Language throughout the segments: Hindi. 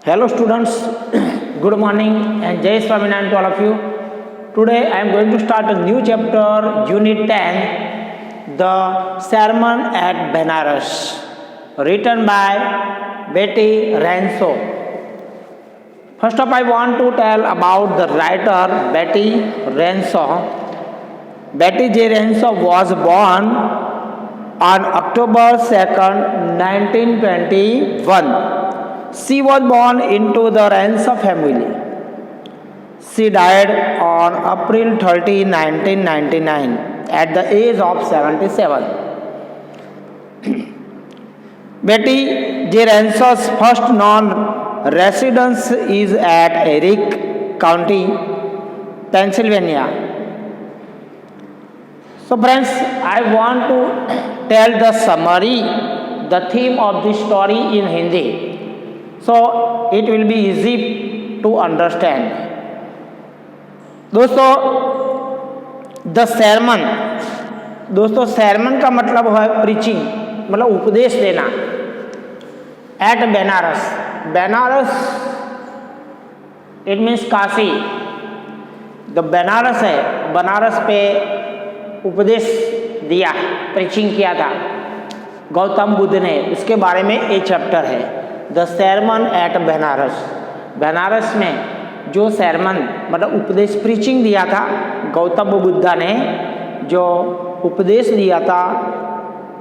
Hello students, good morning and Jai Swaminarayan to all of you. Today I am going to start a new chapter, Unit 10, The Sermon at Benares, written by Betty Ransom. First up, I want to tell about the writer Betty Ransom. Betty J. Ransom was born on October 2nd, 1921. She was born into the Ransom family. She died on April 30, 1999 at the age of 77. Betty J. Ransom's first known residence is at Erie County, Pennsylvania. So friends, I want to tell the summary, the theme of this story in Hindi. So it will be easy to understand. दोस्तों, द sermon, दोस्तों sermon का मतलब है preaching, मतलब उपदेश देना. At Banaras, Banaras it means Kashi. The Banaras है, बनारस पे उपदेश दिया, preaching किया था गौतम बुद्ध ने. इसके बारे में एक चैप्टर है, the sermon at Banaras. Banaras में जो sermon मतलब उपदेश प्रीचिंग दिया था गौतम बुद्धा ने, जो उपदेश दिया था,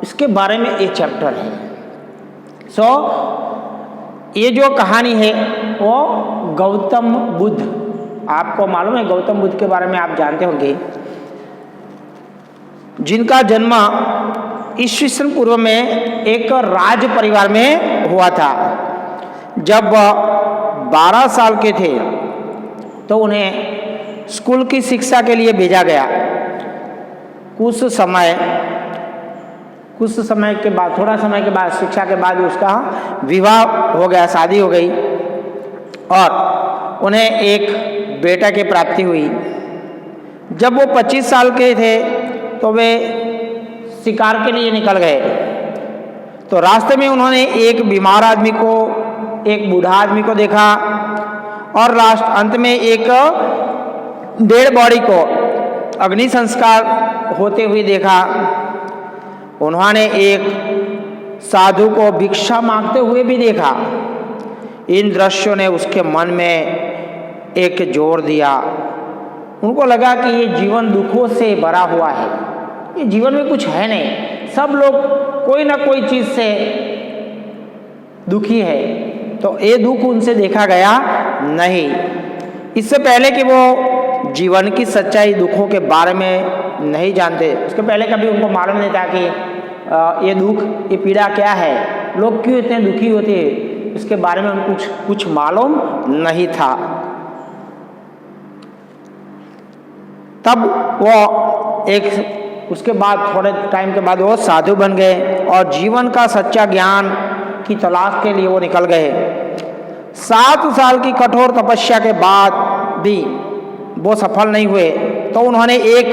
इसके बारे में एक चैप्टर है. सो ये जो कहानी है वो गौतम बुद्ध, आपको मालूम है गौतम बुद्ध के बारे में आप जानते होंगे, जिनका जन्म ईस्वी पूर्व में एक राज परिवार में हुआ था. जब 12 साल के थे तो उन्हें स्कूल की शिक्षा के लिए भेजा गया. कुछ समय के बाद, थोड़ा समय के बाद, शिक्षा के बाद उसका विवाह हो गया, शादी हो गई और उन्हें एक बेटा की प्राप्ति हुई. जब वो 25 साल के थे तो वे शिकार के लिए निकल गए. तो रास्ते में उन्होंने एक बीमार आदमी को, एक बूढ़ा आदमी को देखा और अंत में एक डेड बॉडी को अग्नि संस्कार होते हुए देखा. उन्होंने एक साधु को भिक्षा मांगते हुए भी देखा. इन दृश्यों ने उसके मन में एक जोर दिया. उनको लगा कि ये जीवन दुखों से भरा हुआ है, ये जीवन में कुछ है नहीं, सब लोग कोई ना कोई चीज से दुखी है. तो ये दुख उनसे देखा गया नहीं. इससे पहले कि वो जीवन की सच्चाई दुखों के बारे में नहीं जानते, उसके पहले कभी उनको मालूम नहीं था कि ये दुख, ये पीड़ा क्या है, लोग क्यों इतने दुखी होते हैं, इसके बारे में उनको कुछ मालूम नहीं था. तब वो उसके बाद थोड़े टाइम के बाद वो साधु बन गए और जीवन का सच्चा ज्ञान की तलाश के लिए वो निकल गए. 7 साल की कठोर तपस्या के बाद भी वो सफल नहीं हुए तो उन्होंने एक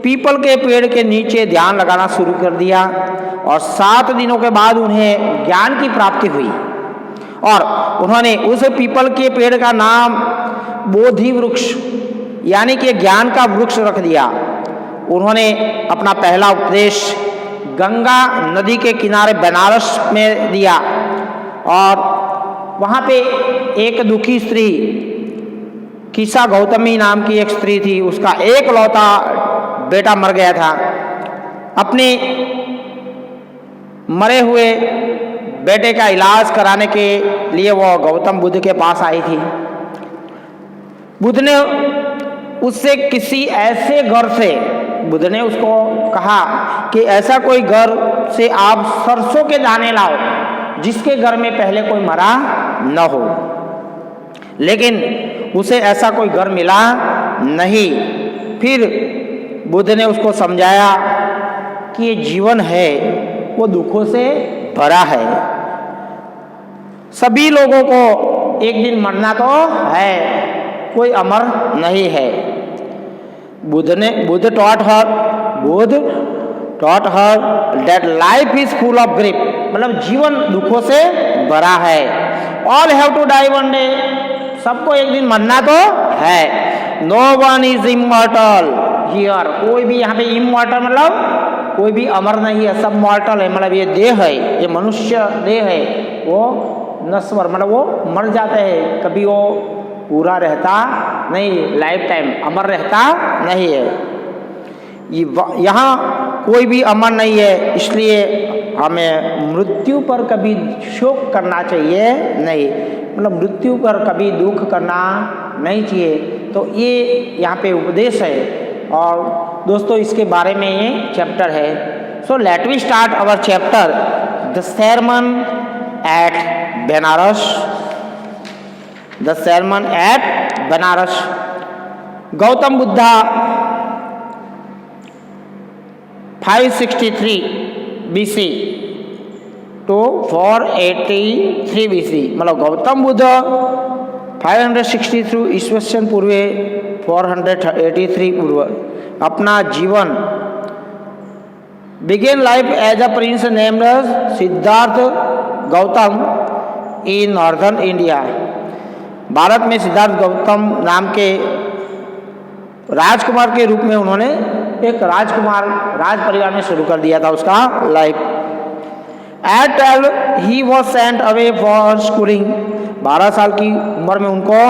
पीपल के पेड़ के नीचे ध्यान लगाना शुरू कर दिया और 7 दिनों के बाद उन्हें ज्ञान की प्राप्ति हुई और उन्होंने उस पीपल के पेड़ का नाम बोधि वृक्ष यानी कि ज्ञान का वृक्ष रख दिया. उन्होंने अपना पहला उपदेश गंगा नदी के किनारे बनारस में दिया और वहाँ पे एक दुखी स्त्री, किसा गौतमी नाम की एक स्त्री थी, उसका एक लौता बेटा मर गया था. अपने मरे हुए बेटे का इलाज कराने के लिए वो गौतम बुद्ध के पास आई थी. बुद्ध ने उससे किसी ऐसे घर से, बुद्ध ने उसको कहा कि ऐसा कोई घर से आप सरसों के दाने लाओ जिसके घर में पहले कोई मरा न हो. लेकिन उसे ऐसा कोई घर मिला नहीं. फिर बुद्ध ने उसको समझाया कि ये जीवन है वो दुखों से भरा है, सभी लोगों को एक दिन मरना तो है, कोई अमर नहीं है. Buddha taught her that life is full of grief, मतलब जीवन दुखों से भरा है. All have to die one day, सबको एक दिन मरना तो है। No one is immortal here, कोई भी यहाँ पे इमॉर्टल मतलब कोई भी अमर नहीं है, सब मॉर्टल है, मतलब ये देह है, ये मनुष्य देह है, वो नश्वर मतलब वो मर जाते हैं, कभी वो पूरा रहता नहीं, लाइफ टाइम अमर रहता नहीं है। यहाँ कोई भी अमर नहीं है, इसलिए हमें मृत्यु पर कभी शोक करना चाहिए नहीं, मतलब मृत्यु पर कभी दुख करना नहीं चाहिए। तो ये यहाँ पे उपदेश है और दोस्तों इसके बारे में ये चैप्टर है। So let we start our chapter the sermon at Banaras. The sermon at Banaras. Gautam Buddha 563 BC to 483 BC, मतलब गौतम बुद्ध 563 ईस्वीसन पूर्वे 483 पूर्व अपना जीवन began life as a prince named Siddhartha Gautam in northern India. Bharat में सिद्धार्थ गौतम नाम के राजकुमार के रूप में उन्होंने एक राज परिवार में शुरू कर दिया था उसका life. At 12 he was sent away for schooling, 12 साल की उम्र में उनको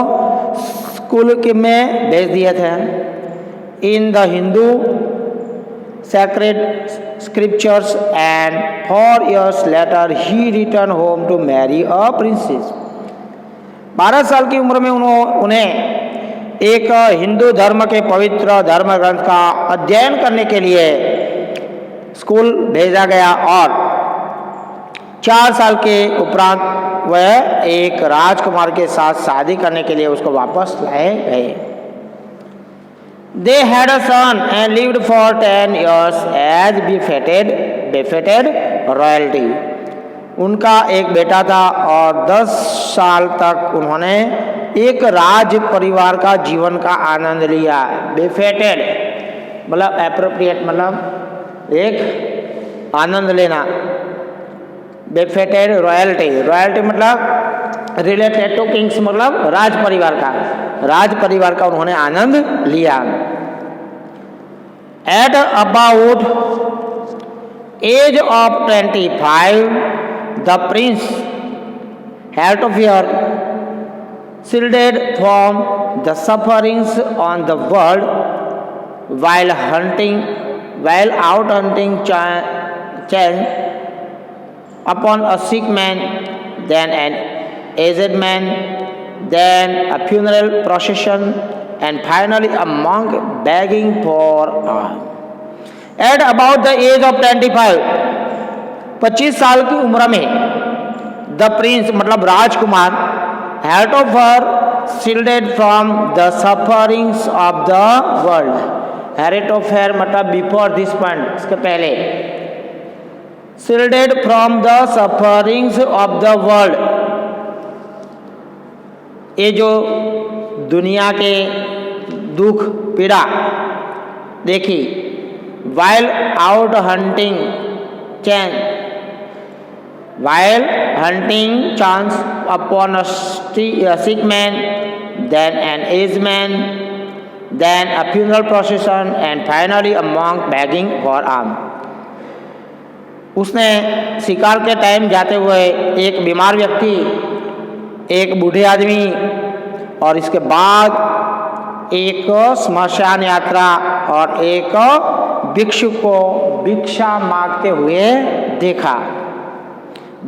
स्कूल में भेज दिए थे। In the Hindu sacred scriptures and 4 years later he returned home to marry a princess। 12 साल की उम्र में उन्हें एक हिंदू धर्म के पवित्र धर्म ग्रंथ का अध्ययन करने के लिए स्कूल भेजा गया और 4 साल के उपरांत वह एक राजकुमार के साथ शादी करने के लिए उसको वापस लाए गए। They had a son and lived for 10 years as befitted royalty। उनका एक बेटा था और 10 साल तक उन्होंने एक राज परिवार का जीवन का आनंद लिया। बेफेटेड मतलब एप्रोप्रिएट मतलब एक आनंद लेना। बेफेटेड रॉयल्टी, रॉयल्टी मतलब रिलेटेड टू किंग्स मतलब राज परिवार का उन्होंने आनंद लिया। At about age of 25 the prince heretofore shielded from the sufferings on the world while out hunting chance upon a sick man, then an aged man, then a funeral procession, and finally a monk begging for alms। At about the age of 25 साल की उम्र में द प्रिंस मतलब राजकुमार हेरेटोफियर shielded from the sufferings of the world। हेरेटोफियर मतलब बिफोर दिस पॉइंट, इसके पहले। shielded from the sufferings of the world, ये जो दुनिया के दुख पीड़ा देखी। while out hunting chance upon a sick man, then an aged man, then a funeral procession, and finally a monk begging for alms। उसने शिकार के टाइम जाते हुए एक बीमार व्यक्ति, एक बूढ़े आदमी और इसके बाद एक श्मशान यात्रा और एक भिक्षु को भिक्षा मांगते हुए देखा।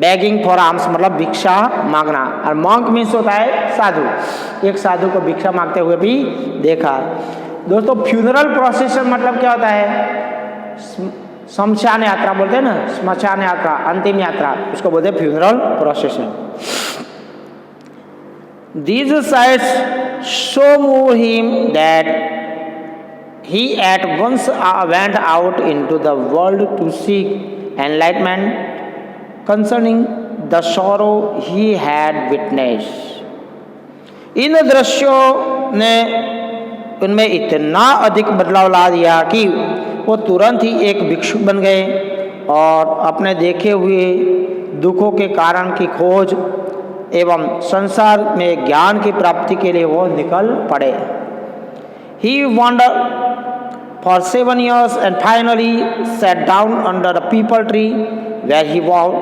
बेगिंग फॉर आर्म्स मतलब भिक्षा मांगना, और मॉन्क मीन्स होता है साधु, एक साधु को भिक्षा मांगते हुए भी देखा। दोस्तों फ्यूनरल प्रोसेशन मतलब क्या होता है? श्मशान यात्रा बोलते हैं ना, श्मशान यात्रा अंतिम यात्रा, उसको बोलते हैं funeral procession. These sights so moved him that he at once went out into the world to seek enlightenment concerning the sorrow he had witnessed। इन दृश्यों ने उनमें इतना अधिक बदलाव ला दिया कि वो तुरंत ही एक भिक्षु बन गए और अपने देखे हुए दुखों के कारण की खोज एवं संसार में ज्ञान की प्राप्ति के लिए वो निकल पड़े। He wandered for 7 years and finally sat down under a peepal tree where he vowed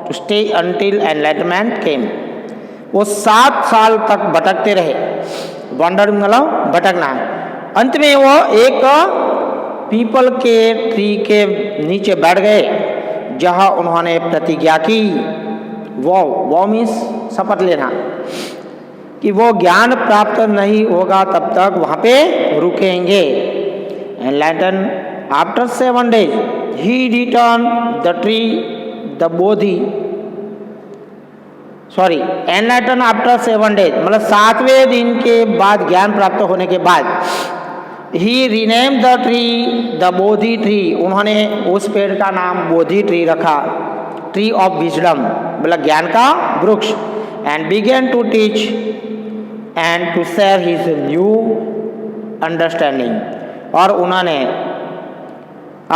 to stay until enlightenment came. वो 7 साल तक भटकते रहे। वॉन्डर मतलब भटकना। अंत में वो एक पीपल के ट्री के नीचे बैठ गए जहां उन्होंने प्रतिज्ञा की। वो मीन्स शपथ लेना कि वो ज्ञान प्राप्त नहीं होगा तब तक वहां पे रुकेंगे। Enlightened after 7 days, he returned the tree, the Bodhi. Enlightened after 7 days, मतलब 7वें दिन के बाद ज्ञान प्राप्त होने के बाद he renamed the tree the Bodhi tree. उन्होंने उस पेड़ का नाम बोधि ट्री रखा, ट्री ऑफ विजडम मतलब ज्ञान का वृक्ष। and began to teach and to share his new understanding. और उन्होंने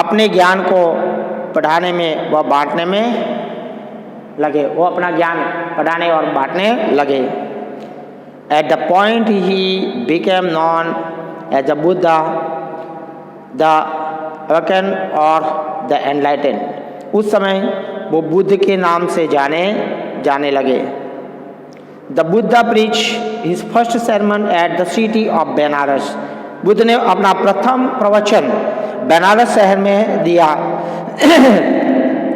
अपने ज्ञान को पढ़ाने में व बांटने में लगे। वो अपना ज्ञान पढ़ाने और बांटने लगे। At the point he became known as the Buddha, the awakened or the enlightened. उस समय वो बुद्ध के नाम से जाने लगे। The Buddha preached his first sermon at the city of Benares. Buddha ने अपना प्रथम प्रवचन बनारस शहर में दिया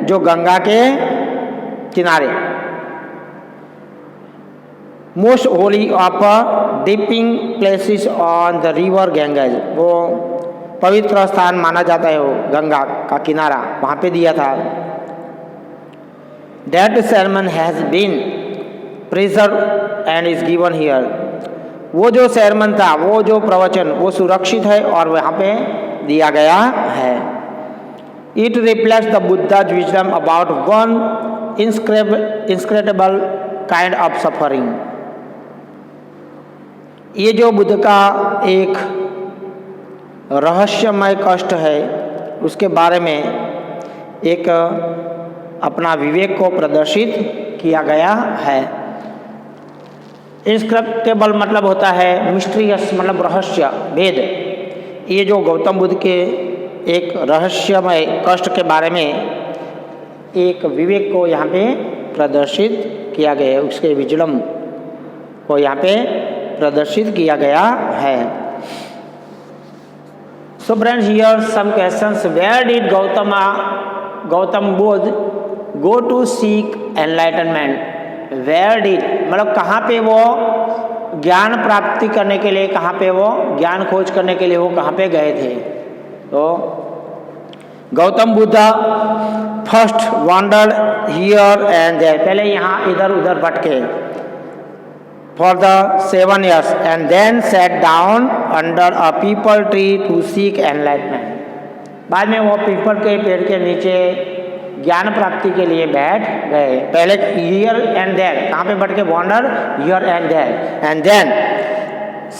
जो गंगा के किनारे। Most holy of dipping places on the river Ganges. वो पवित्र स्थान माना जाता है, वो गंगा का किनारा वहाँ पे दिया था। That sermon has been preserved and is given here. वो जो sermon था, वो जो प्रवचन, वो सुरक्षित है और वहाँ पे दिया गया है। It reflects the Buddha's wisdom about one inscrutable kind of suffering. ये जो बुद्ध का एक रहस्यमय कष्ट है उसके बारे में एक अपना विवेक को प्रदर्शित किया गया है। इनस्क्रप्टेबल मतलब होता है मिस्टीरियस, मतलब रहस्य, भेद। ये जो गौतम बुद्ध के एक रहस्यमय कष्ट के बारे में एक विवेक को यहाँ पे प्रदर्शित किया गया है, उसके विजडम को यहाँ पे प्रदर्शित किया गया है। So friends, here some questions. Where did Gautam Buddha go to seek enlightenment? Where did मतलब कहाँ पे वो ज्ञान प्राप्ति करने के लिए, कहाँ पे वो ज्ञान खोज करने के लिए वो कहाँ पे गए थे? तो Gautam Buddha first wandered here and there, पहले यहाँ इधर उधर भटके for the 7 years and then sat down under a peepal tree to seek enlightenment. बाद में वो पीपल के पेड़ के नीचे ज्ञान प्राप्ति के लिए बैठ गए। पहले here and there, कहाँ पे बैठ के wander here and there, and then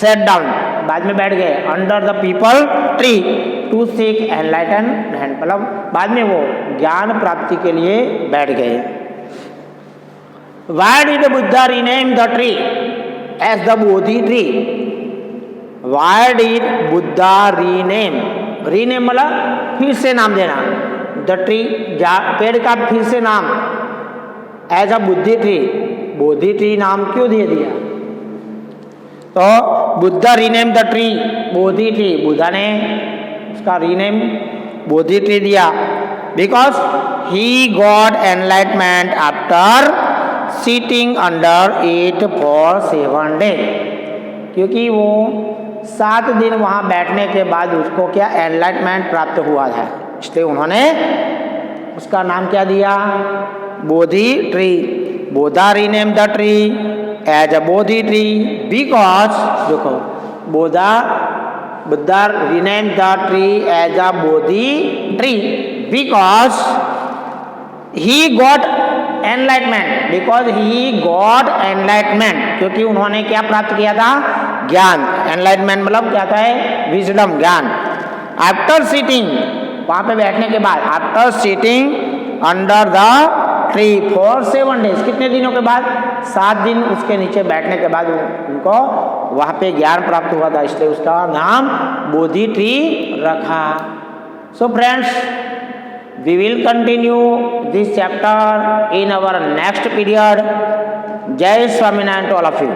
sat down, बाद में बैठ गए under the peepal tree to seek enlightenment, मतलब बाद में वो ज्ञान प्राप्ति के लिए बैठ गए। Why did Buddha rename the tree as the Bodhi tree? Why did Buddha rename मतलब फिर से नाम देना, the tree पेड़ का फिर से नाम as a Bodhi tree, Bodhi tree नाम क्यों दे दिया? तो Buddha rename the tree Bodhi tree, Buddha ने उसका रीनेम बोधि ट्री दिया because he got enlightenment after sitting under it for 7 days, क्योंकि वो 7 दिन वहाँ बैठने के बाद उसको क्या एनलाइटमेंट प्राप्त हुआ था, इसलिए उन्होंने उसका नाम क्या दिया? Bodhi tree. Buddha rename the tree as a Bodhi tree because, देखो Buddha rename the tree as a Bodhi tree because he got enlightenment, because he got enlightenment, क्योंकि उन्होंने क्या प्राप्त किया था? ज्ञान। एनलाइटमेंट मतलब क्या था? विजडम, ज्ञान। आफ्टर सिटिंग, वहां पे बैठने के बाद, after sitting under the tree for 7 days। कितने दिनों के बाद? 7 दिन उसके नीचे बैठने के बाद उनको वहाँ पे ज्ञान प्राप्त हुआ था, इसलिए उसका नाम बोधि ट्री रखा। So friends, we will continue this chapter in our next period. जय Swaminarayan to all of you.